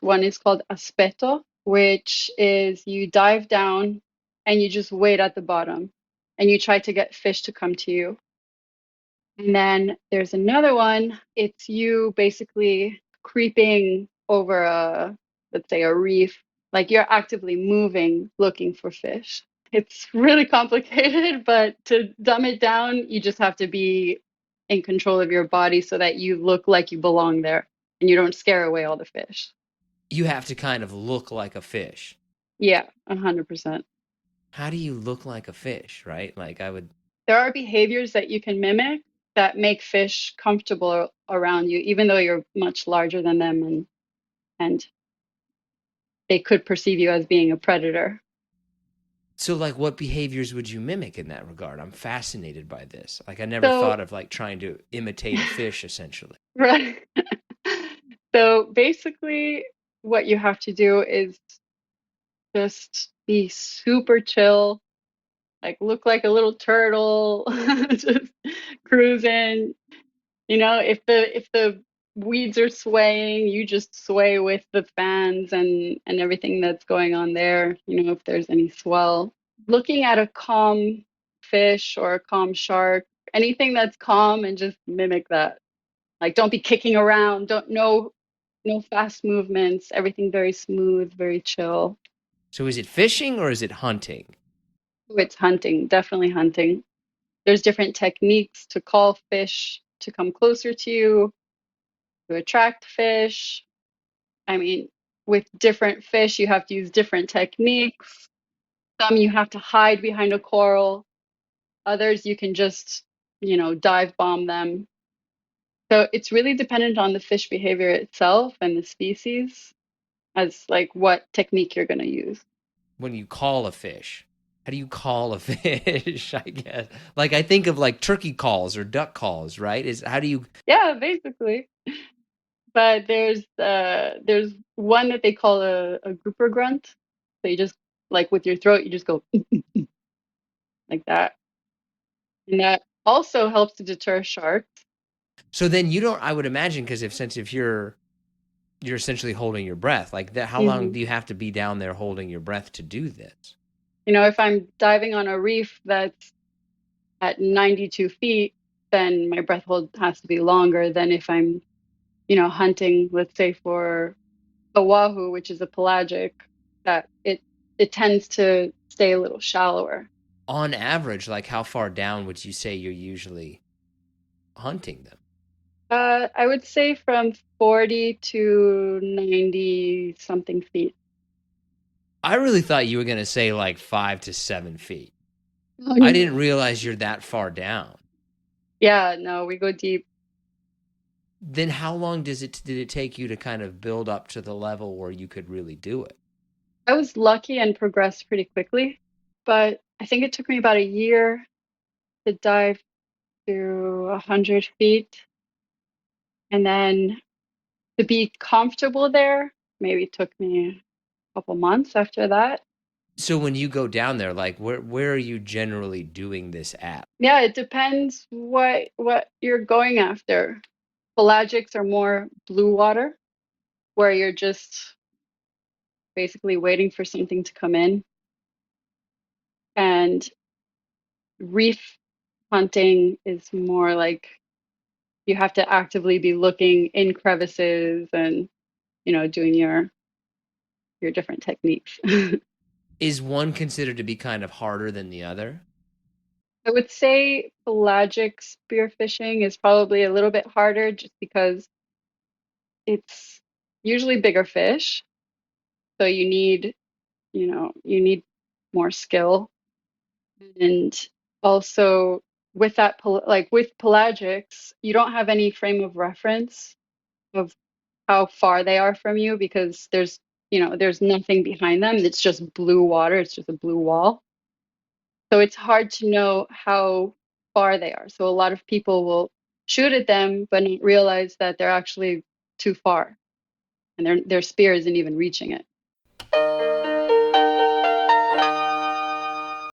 One is called aspeto, which is you dive down and you just wait at the bottom and you try to get fish to come to you. And then there's another one. It's you basically creeping over let's say a reef, like you're actively moving, looking for fish. It's really complicated, but to dumb it down, you just have to be in control of your body so that you look like you belong there and you don't scare away all the fish. You have to kind of look like a fish. Yeah, 100%. How do you look like a fish, right? Like I would. There are behaviors that you can mimic that make fish comfortable around you, even though you're much larger than them and they could perceive you as being a predator. So, like, what behaviors would you mimic in that regard? I'm fascinated by this. Like, I never So, thought of like trying to imitate a fish, essentially. right. So basically, what you have to do is just be super chill, like look like a little turtle, just cruising. If the weeds are swaying, you just sway with the fans and everything that's going on there. If there's any swell. Looking at a calm fish or a calm shark, anything that's calm and just mimic that. Like don't be kicking around, don't no fast movements, everything very smooth, very chill. So, is it fishing or is it hunting? It's hunting, definitely hunting. There's different techniques to call fish to come closer to you, to attract fish. I mean, with different fish, you have to use different techniques. Some you have to hide behind a coral, others you can just, dive bomb them. So it's really dependent on the fish behavior itself and the species as like what technique you're going to use. When you call a fish, how do you call a fish? I guess. Like, I think of like turkey calls or duck calls, right? Is how do you. Yeah, basically. But there's one that they call a grouper grunt. So you just like with your throat, you just go like that. And that also helps to deter sharks. So then you don't, I would imagine, because if you're essentially holding your breath, like that, how long Hmm. do you have to be down there holding your breath to do this? If I'm diving on a reef that's at 92 feet, then my breath hold has to be longer than if I'm, hunting, let's say for a wahoo, which is a pelagic, that it tends to stay a little shallower. On average, like how far down would you say you're usually hunting them? I would say from 40 to 90 something feet. I really thought you were going to say like 5 to 7 feet. Oh, I no. didn't realize you're that far down. Yeah, no, we go deep. Then how long did it take you to kind of build up to the level where you could really do it? I was lucky and progressed pretty quickly, but I think it took me about a year to dive to 100 feet. And then to be comfortable there, maybe took me a couple months after that. So when you go down there, like where are you generally doing this at? Yeah, it depends what you're going after. Pelagics are more blue water, where you're just basically waiting for something to come in. And reef hunting is more like you have to actively be looking in crevices and, doing your different techniques. Is one considered to be kind of harder than the other? I would say pelagic spearfishing is probably a little bit harder just because it's usually bigger fish. So you need more skill. And also with that, like with pelagics, you don't have any frame of reference of how far they are from you because there's nothing behind them. It's just blue water. It's just a blue wall. So it's hard to know how far they are. So a lot of people will shoot at them, but not realize that they're actually too far and their spear isn't even reaching it.